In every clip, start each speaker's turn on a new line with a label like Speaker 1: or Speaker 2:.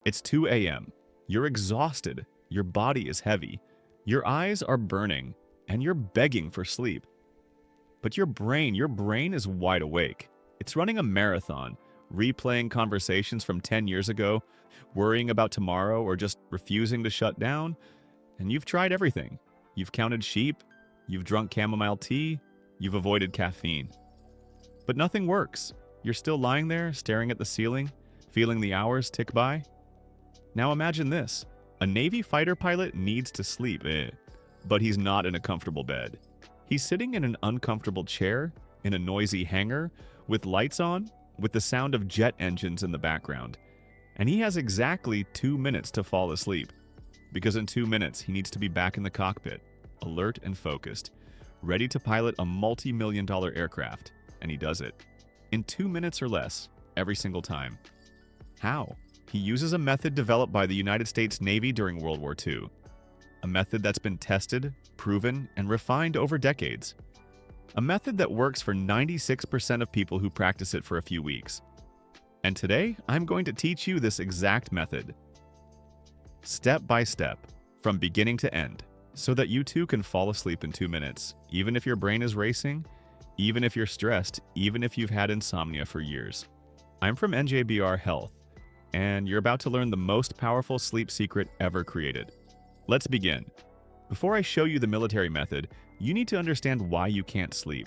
Speaker 1: It's 2 a.m. You're exhausted, your body is heavy, your eyes are burning, and you're begging for sleep. But your brain is wide awake. It's running a marathon, replaying conversations from 10 years ago, worrying about tomorrow, or just refusing to shut down. And you've tried everything. You've counted sheep, you've drunk chamomile tea, you've avoided caffeine. But nothing works. You're still lying there, staring at the ceiling, feeling the hours tick by. Now imagine this. A Navy fighter pilot needs to sleep, but he's not in a comfortable bed. He's sitting in an uncomfortable chair, in a noisy hangar, with lights on, with the sound of jet engines in the background. And he has exactly 2 minutes to fall asleep. Because in 2 minutes, he needs to be back in the cockpit, alert and focused, ready to pilot a multi-million-dollar aircraft. And he does it. In 2 minutes or less, every single time. How? He uses a method developed by the United States Navy during World War II. A method that's been tested, proven, and refined over decades. A method that works for 96% of people who practice it for a few weeks. And today, I'm going to teach you this exact method. Step by step, from beginning to end, so that you too can fall asleep in 2 minutes, even if your brain is racing, even if you're stressed, even if you've had insomnia for years. I'm from NJBR Health, and you're about to learn the most powerful sleep secret ever created. Let's begin. Before I show you the military method, you need to understand why you can't sleep.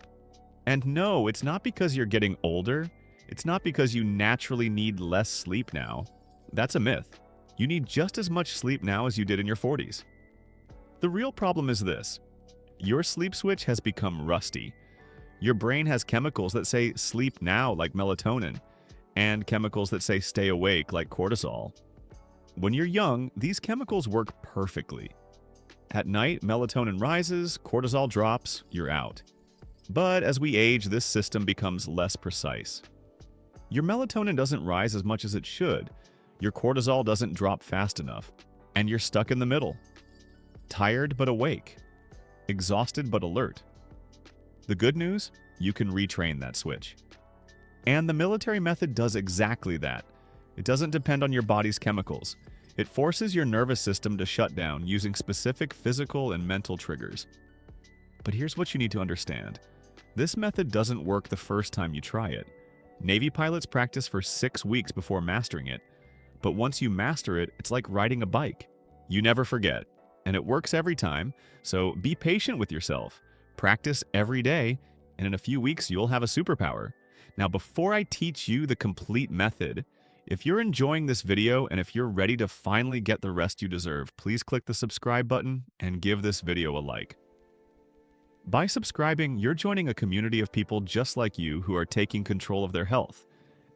Speaker 1: And no, it's not because you're getting older. It's not because you naturally need less sleep now. That's a myth. You need just as much sleep now as you did in your 40s. The real problem is this. Your sleep switch has become rusty. Your brain has chemicals that say sleep now, like melatonin, and chemicals that say stay awake, like cortisol. When you're young, these chemicals work perfectly. At night, melatonin rises, cortisol drops, you're out. But as we age, this system becomes less precise. Your melatonin doesn't rise as much as it should, your cortisol doesn't drop fast enough, and you're stuck in the middle. Tired but awake, exhausted but alert. The good news? You can retrain that switch. And the military method does exactly that. It doesn't depend on your body's chemicals. It forces your nervous system to shut down using specific physical and mental triggers. But here's what you need to understand. This method doesn't work the first time you try it. Navy pilots practice for 6 weeks before mastering it. But once you master it, it's like riding a bike. You never forget. And it works every time, so be patient with yourself. Practice every day, and in a few weeks you'll have a superpower. Now, before I teach you the complete method, if you're enjoying this video and if you're ready to finally get the rest you deserve, please click the subscribe button and give this video a like. By subscribing, you're joining a community of people just like you who are taking control of their health,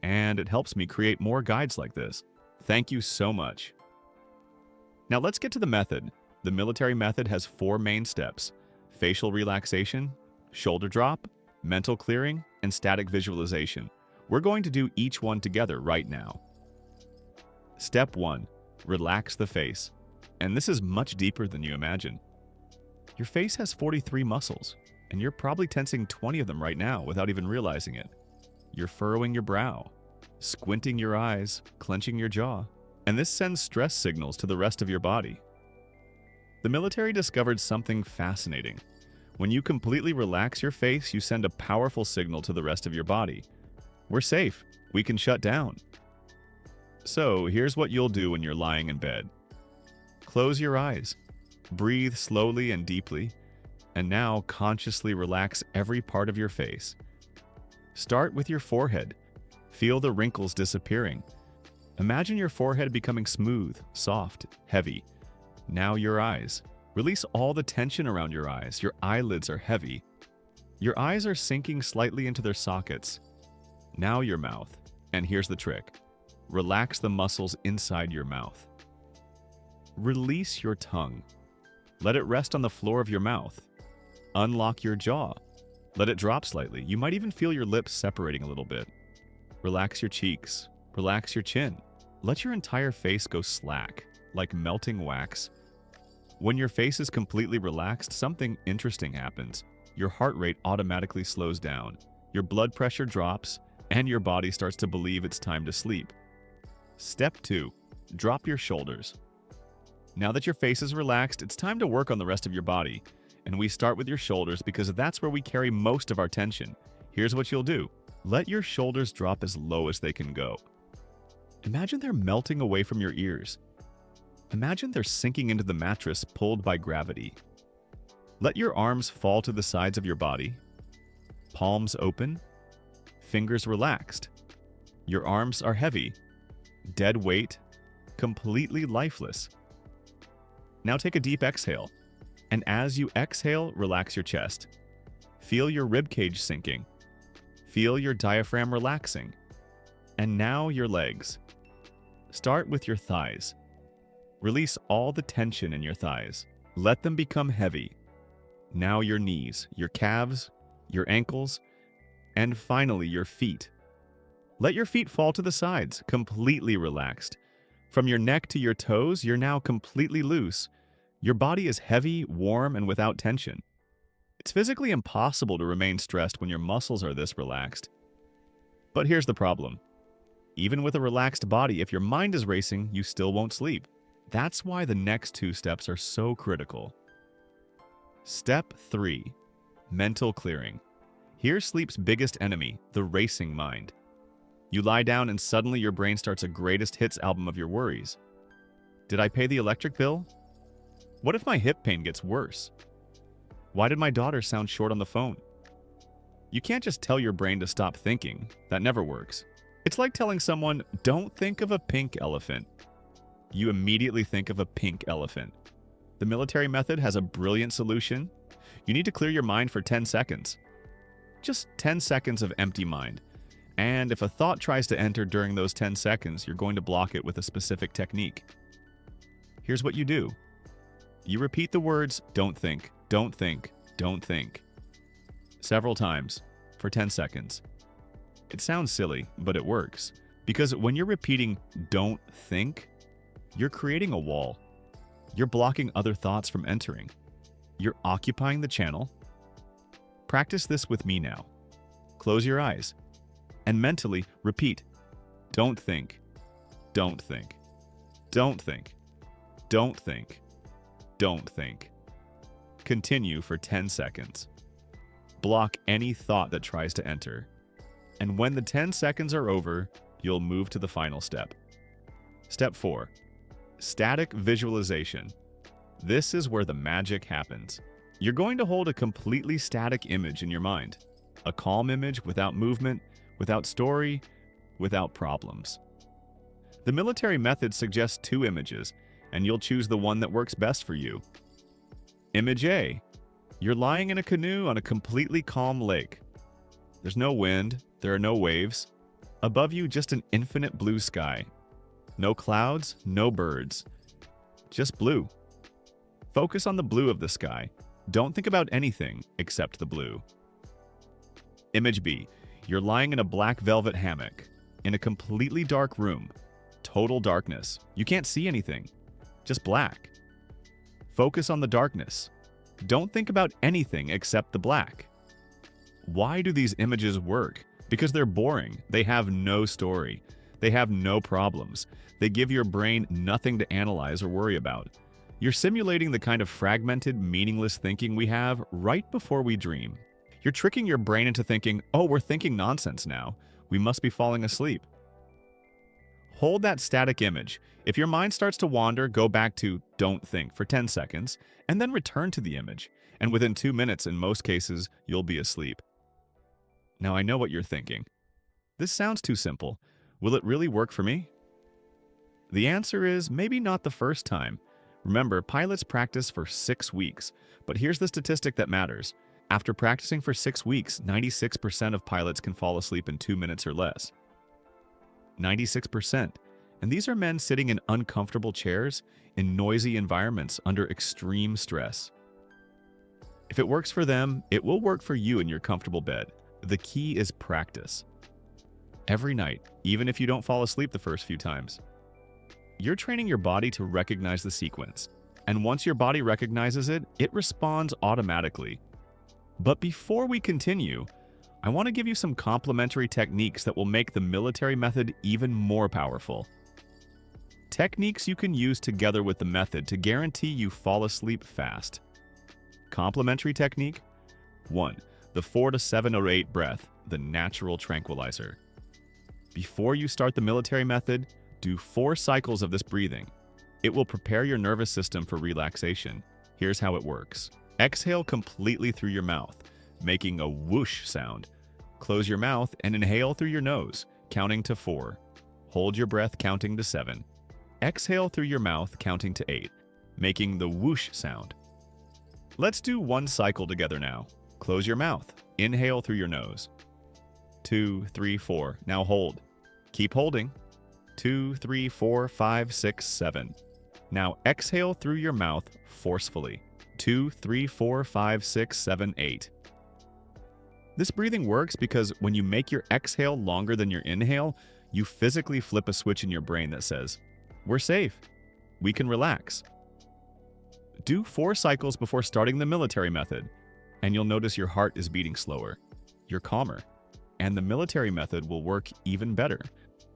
Speaker 1: and it helps me create more guides like this. Thank you so much. Now let's get to the method. The military method has 4 main steps: facial relaxation, shoulder drop, mental clearing, and static visualization. We're going to do each one together right now. Step 1. Relax the face. And this is much deeper than you imagine. Your face has 43 muscles, and you're probably tensing 20 of them right now without even realizing it. You're furrowing your brow, squinting your eyes, clenching your jaw, and this sends stress signals to the rest of your body. The military discovered something fascinating. When you completely relax your face, you send a powerful signal to the rest of your body. We're safe. We can shut down. So here's what you'll do when you're lying in bed. Close your eyes. Breathe slowly and deeply. And now consciously relax every part of your face. Start with your forehead. Feel the wrinkles disappearing. Imagine your forehead becoming smooth, soft, heavy. Now your eyes. Release all the tension around your eyes. Your eyelids are heavy. Your eyes are sinking slightly into their sockets. Now your mouth. And here's the trick. Relax the muscles inside your mouth. Release your tongue. Let it rest on the floor of your mouth. Unlock your jaw. Let it drop slightly. You might even feel your lips separating a little bit. Relax your cheeks. Relax your chin. Let your entire face go slack, like melting wax. When your face is completely relaxed, something interesting happens. Your heart rate automatically slows down. Your blood pressure drops, and your body starts to believe it's time to sleep. Step 2. Drop your shoulders. Now that your face is relaxed, it's time to work on the rest of your body. And we start with your shoulders because that's where we carry most of our tension. Here's what you'll do. Let your shoulders drop as low as they can go. Imagine they're melting away from your ears. Imagine they're sinking into the mattress pulled by gravity. Let your arms fall to the sides of your body. Palms open. Fingers relaxed. Your arms are heavy. Dead weight. Completely lifeless. Now take a deep exhale. And as you exhale, relax your chest. Feel your ribcage sinking. Feel your diaphragm relaxing. And now your legs. Start with your thighs. Release all the tension in your thighs. Let them become heavy. Now your knees, your calves, your ankles, and finally your feet. Let your feet fall to the sides, completely relaxed. From your neck to your toes, you're now completely loose. Your body is heavy, warm, and without tension. It's physically impossible to remain stressed when your muscles are this relaxed. But here's the problem. Even with a relaxed body, if your mind is racing, you still won't sleep. That's why the next two steps are so critical. Step 3. Mental clearing. Here's sleep's biggest enemy, the racing mind. You lie down and suddenly your brain starts a greatest hits album of your worries. Did I pay the electric bill? What if my hip pain gets worse? Why did my daughter sound short on the phone? You can't just tell your brain to stop thinking. That never works. It's like telling someone, don't think of a pink elephant. You immediately think of a pink elephant. The military method has a brilliant solution. You need to clear your mind for 10 seconds. Just 10 seconds of empty mind. And if a thought tries to enter during those 10 seconds, you're going to block it with a specific technique. Here's what you do. You repeat the words, don't think, don't think, don't think, several times for 10 seconds. It sounds silly, but it works. Because when you're repeating, don't think, you're creating a wall. You're blocking other thoughts from entering. You're occupying the channel. Practice this with me now. Close your eyes and mentally repeat, don't think, don't think, don't think, don't think, don't think. Continue for 10 seconds. Block any thought that tries to enter. And when the 10 seconds are over, you'll move to the final step. Step 4. Static visualization. This is where the magic happens. You're going to hold a completely static image in your mind. A calm image without movement, without story, without problems. The military method suggests 2 images, and you'll choose the one that works best for you. Image A. You're lying in a canoe on a completely calm lake. There's no wind, there are no waves. Above you, just an infinite blue sky. No clouds, no birds. Just blue. Focus on the blue of the sky. Don't think about anything except the blue. Image B. You're lying in a black velvet hammock, in a completely dark room. Total darkness. You can't see anything. Just black. Focus on the darkness. Don't think about anything except the black. Why do these images work? Because they're boring. They have no story. They have no problems. They give your brain nothing to analyze or worry about. You're simulating the kind of fragmented, meaningless thinking we have right before we dream. You're tricking your brain into thinking, oh, we're thinking nonsense now. We must be falling asleep. Hold that static image. If your mind starts to wander, go back to don't think for 10 seconds, and then return to the image. And within 2 minutes, in most cases, you'll be asleep. Now I know what you're thinking. This sounds too simple. Will it really work for me? The answer is maybe not the first time. Remember, pilots practice for 6 weeks. But here's the statistic that matters. After practicing for 6 weeks, 96% of pilots can fall asleep in 2 minutes or less. 96%. And these are men sitting in uncomfortable chairs, in noisy environments, under extreme stress. If it works for them, it will work for you in your comfortable bed. The key is practice. Every night, even if you don't fall asleep the first few times. You're training your body to recognize the sequence. And once your body recognizes it, it responds automatically. But before we continue, I want to give you some complementary techniques that will make the military method even more powerful. Techniques you can use together with the method to guarantee you fall asleep fast. Complementary technique. 1. The 4 to 7 or 8 breath, the natural tranquilizer. Before you start the military method, do 4 cycles of this breathing. It will prepare your nervous system for relaxation. Here's how it works. Exhale completely through your mouth, making a whoosh sound. Close your mouth and inhale through your nose, counting to 4. Hold your breath, counting to 7. Exhale through your mouth, counting to 8, making the whoosh sound. Let's do 1 cycle together now. Close your mouth. Inhale through your nose. 2, 3, 4. Now hold. Keep holding. 2, 3, 4, 5, 6, 7. Now exhale through your mouth forcefully. 2, 3, 4, 5, 6, 7, 8. This breathing works because when you make your exhale longer than your inhale, you physically flip a switch in your brain that says, "We're safe. We can relax." Do 4 cycles before starting the military method, and you'll notice your heart is beating slower. You're calmer, and the military method will work even better.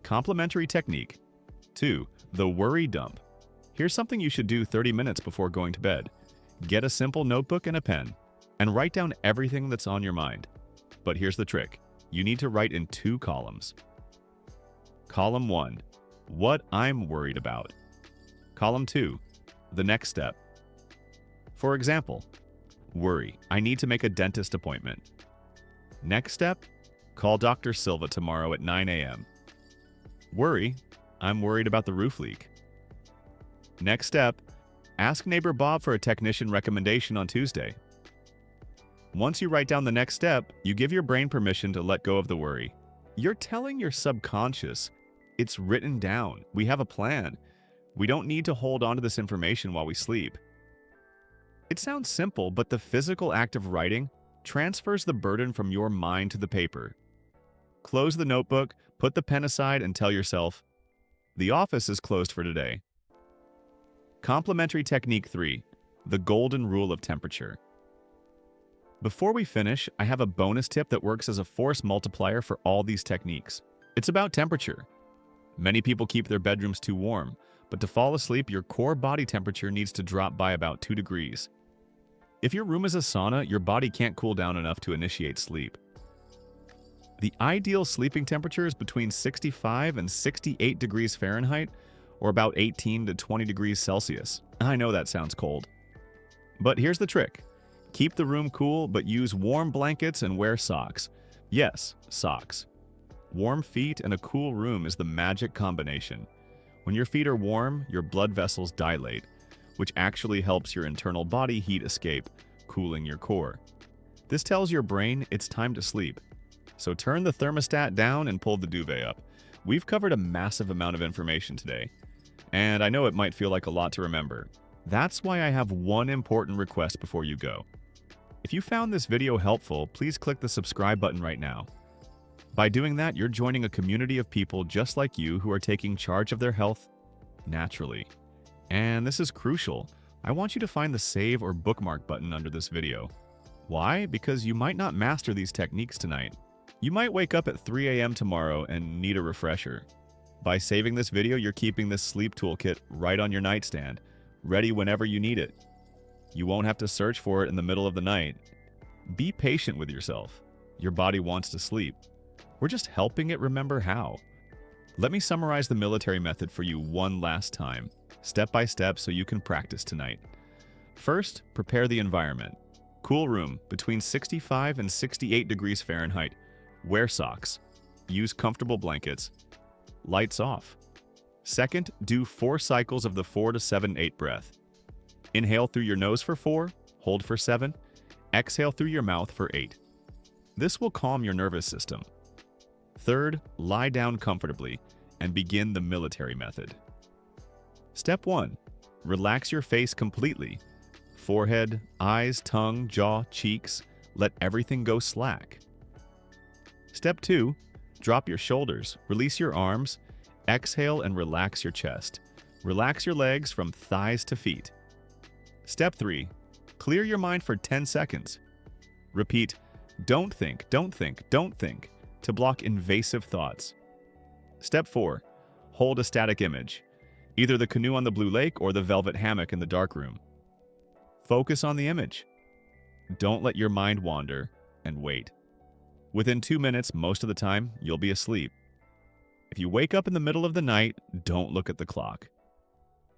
Speaker 1: Complementary technique. 2. The worry dump. Here's something you should do 30 minutes before going to bed. Get a simple notebook and a pen, and write down everything that's on your mind. But here's the trick. You need to write in 2 columns. Column 1. What I'm worried about. Column 2. The next step. For example, worry. I need to make a dentist appointment. Next step. Call Dr. Silva tomorrow at 9 a.m. Worry. I'm worried about the roof leak. Next step. Ask neighbor Bob for a technician recommendation on Tuesday. Once you write down the next step, you give your brain permission to let go of the worry. You're telling your subconscious, it's written down. We have a plan. We don't need to hold on to this information while we sleep. It sounds simple, but the physical act of writing transfers the burden from your mind to the paper. Close the notebook, put the pen aside, and tell yourself, the office is closed for today. Complementary technique 3. The golden rule of temperature. Before we finish, I have a bonus tip that works as a force multiplier for all these techniques. It's about temperature. Many people keep their bedrooms too warm, but to fall asleep, your core body temperature needs to drop by about 2 degrees. If your room is a sauna, your body can't cool down enough to initiate sleep. The ideal sleeping temperature is between 65 and 68 degrees Fahrenheit, or about 18 to 20 degrees Celsius. I know that sounds cold. But here's the trick. Keep the room cool, but use warm blankets and wear socks. Yes, socks. Warm feet and a cool room is the magic combination. When your feet are warm, your blood vessels dilate, which actually helps your internal body heat escape, cooling your core. This tells your brain it's time to sleep. So turn the thermostat down and pull the duvet up. We've covered a massive amount of information today, and I know it might feel like a lot to remember. That's why I have one important request before you go. If you found this video helpful, please click the subscribe button right now. By doing that, you're joining a community of people just like you who are taking charge of their health naturally. And this is crucial. I want you to find the save or bookmark button under this video. Why? Because you might not master these techniques tonight. You might wake up at 3 a.m. tomorrow and need a refresher. By saving this video, you're keeping this sleep toolkit right on your nightstand, ready whenever you need it. You won't have to search for it in the middle of the night. Be patient with yourself. Your body wants to sleep. We're just helping it remember how. Let me summarize the military method for you one last time, step by step, so you can practice tonight. First, prepare the environment. Cool room between 65 and 68 degrees Fahrenheit. Wear socks. Use comfortable blankets. Lights off. Second, do 4 cycles of the 4 to 7, 8 breath. Inhale through your nose for 4, hold for 7, exhale through your mouth for 8. This will calm your nervous system. Third, lie down comfortably and begin the military method. Step 1. Relax your face completely. Forehead, eyes, tongue, jaw, cheeks. Let everything go slack. Step 2. Drop your shoulders, release your arms, exhale and relax your chest. Relax your legs from thighs to feet. Step 3. Clear your mind for 10 seconds. Repeat, don't think, don't think, don't think, to block invasive thoughts. Step 4. Hold a static image. Either the canoe on the blue lake or the velvet hammock in the dark room. Focus on the image. Don't let your mind wander, and wait. Within 2 minutes, most of the time, you'll be asleep. If you wake up in the middle of the night, don't look at the clock.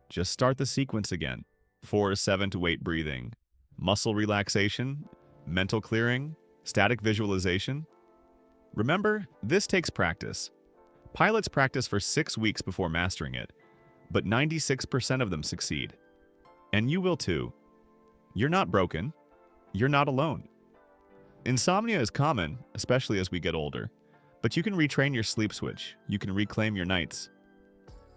Speaker 1: Just start the sequence again. 4 to 7 to 8 breathing, muscle relaxation, mental clearing, static visualization. Remember, this takes practice. Pilots practice for 6 weeks before mastering it, but 96% of them succeed. And you will too. You're not broken. You're not alone. Insomnia is common, especially as we get older, but you can retrain your sleep switch. You can reclaim your nights.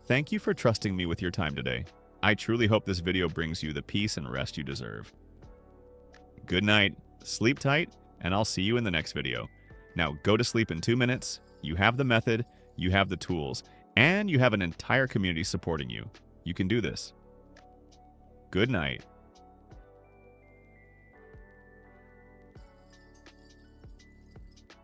Speaker 1: Thank you for trusting me with your time today. I truly hope this video brings you the peace and rest you deserve. Good night, sleep tight, and I'll see you in the next video. Now go to sleep in 2 minutes. You have the method, you have the tools, and you have an entire community supporting you. You can do this. Good night.